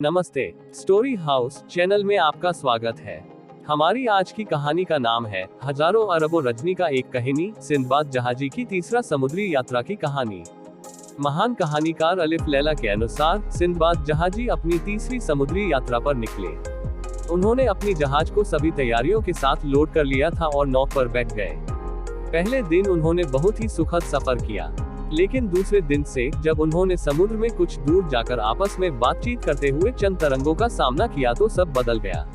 नमस्ते। Story house channel में आपका स्वागत है। हमारी आज की कहानी का नाम है हजारों अरबों रजनी का एक कहानी, सिंदबाद जहाजी की तीसरा समुद्री यात्रा की कहानी। महान कहानीकार अलिफ लैला के अनुसार सिंदबाद जहाजी अपनी तीसरी समुद्री यात्रा पर निकले। उन्होंने अपनी जहाज को सभी तैयारियों के साथ लोड कर लिया था और नौक पर बैठ गए। पहले दिन उन्होंने बहुत ही सुखद सफर किया, लेकिन दूसरे दिन से जब उन्होंने समुद्र में कुछ दूर जाकर आपस में बातचीत करते हुए चंद तरंगों का सामना किया तो सब बदल गया।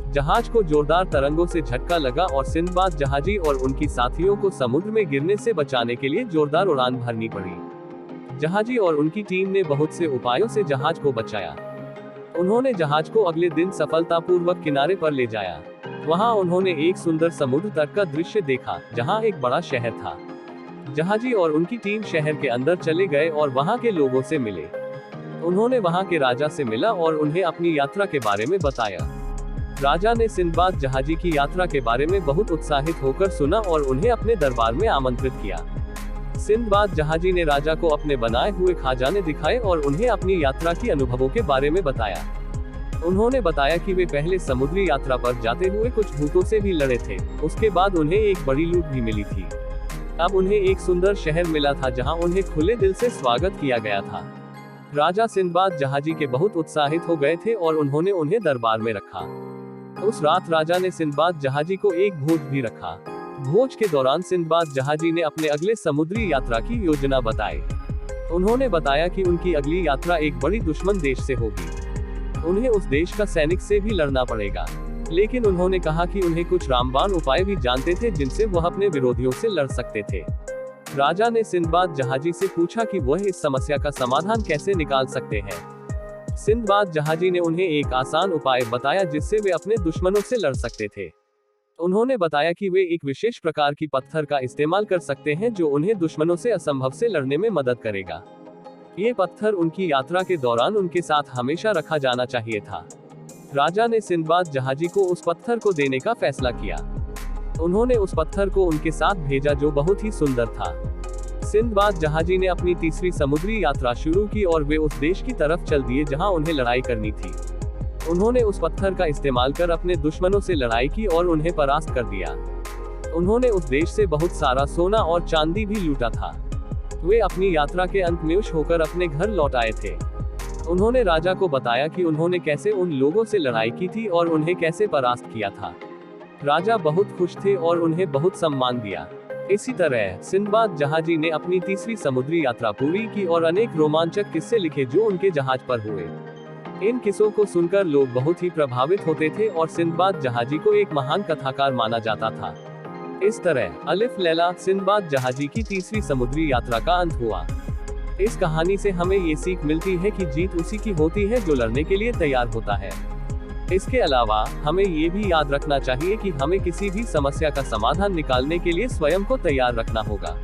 जहाज को जोरदार तरंगों से झटका लगा और सिंदबाद जहाजी और उनकी साथियों को समुद्र में गिरने से बचाने के लिए जोरदार उड़ान भरनी पड़ी। जहाजी और उनकी टीम ने बहुत से उपायों से जहाज को बचाया। उन्होंने जहाज को अगले दिन सफलतापूर्वक किनारे पर ले जाया। वहां उन्होंने एक सुंदर समुद्र तट का दृश्य देखा, जहां एक बड़ा शहर था। जहाजी और उनकी टीम शहर के अंदर चले गए और वहां के लोगों से मिले। उन्होंने वहां के राजा से मिला और उन्हें अपनी यात्रा के बारे में बताया। राजा ने सिंदबाद जहाजी की यात्रा के बारे में बहुत उत्साहित होकर सुना और उन्हें अपने दरबार में आमंत्रित किया। सिंदबाद जहाजी ने राजा को अपने बनाए हुए खजाने दिखाए और उन्हें अपनी यात्रा की अनुभवों के बारे में बताया। उन्होंने बताया कि वे पहले समुद्री यात्रा पर जाते हुए कुछ भूतों से भी लड़े थे। उसके बाद उन्हें एक बड़ी लूट भी मिली थी। अब उन्हें एक सुंदर शहर मिला था जहां उन्हें खुले दिल से स्वागत किया गया था। राजा सिंदबाद जहाजी के बहुत उत्साहित हो गए थे और उन्होंने उन्हें दरबार में रखा। उस रात राजा ने सिंदबाद जहाजी को एक भोज भी रखा। भोज के दौरान सिंदबाद जहाजी ने अपने अगले समुद्री यात्रा की योजना बताई। उन्होंने बताया कि उनकी अगली यात्रा एक बड़ी दुश्मन देश से होगी। उन्हें उस देश का सैनिक से भी लड़ना पड़ेगा, लेकिन उन्होंने कहा कि उन्हें कुछ रामबाण उपाय भी जानते थे जिनसे वह अपने विरोधियों से लड़ सकते थे। राजा ने सिंदबाद जहाजी से पूछा कि वह इस समस्या का समाधान कैसे निकाल सकते हैं। सिंदबाद जहाजी ने उन्हें एक आसान उपाय बताया जिससे वे अपने दुश्मनों से लड़ सकते थे। उन्होंने बताया कि वे एक विशेष प्रकार की पत्थर का इस्तेमाल कर सकते हैं जो उन्हें दुश्मनों से असंभव से लड़ने में मदद करेगा। ये पत्थर उनकी यात्रा के दौरान उनके साथ हमेशा रखा जाना चाहिए था। राजा ने सिंदबाद जहाजी को उस पत्थर को देने का फैसला किया। उन्होंने उस पत्थर को उनके साथ भेजा जो बहुत ही सुंदर था। सिंदबाद जहाजी ने अपनी तीसरी समुद्री यात्रा शुरू की और वे उस देश की तरफ चल दिए जहां उन्हें लड़ाई करनी थी। उन्होंने उस पत्थर का इस्तेमाल कर अपने दुश्मनों से लड़ाई की और उन्हें परास्त कर दिया। उन्होंने उस देश से बहुत सारा सोना और चांदी भी लूटा था। वे अपनी यात्रा के अंत में खुश होकर अपने घर लौट आए थे। उन्होंने राजा को बताया कि उन्होंने कैसे उन लोगों से लड़ाई की थी और उन्हें कैसे परास्त किया था। राजा बहुत खुश थे और उन्हें बहुत सम्मान दिया। इसी तरह सिंदबाद जहाजी ने अपनी तीसरी समुद्री यात्रा पूरी की और अनेक रोमांचक किस्से लिखे जो उनके जहाज पर हुए। इन किस्सों को सुनकर लोग बहुत ही प्रभावित होते थे और सिंदबाद जहाजी को एक महान कथाकार माना जाता था। इस तरह अलिफ लैला सिंदबाद जहाजी की तीसरी समुद्री यात्रा का अंत हुआ। इस कहानी से हमें ये सीख मिलती है कि जीत उसी की होती है जो लड़ने के लिए तैयार होता है। इसके अलावा हमें ये भी याद रखना चाहिए कि हमें किसी भी समस्या का समाधान निकालने के लिए स्वयं को तैयार रखना होगा।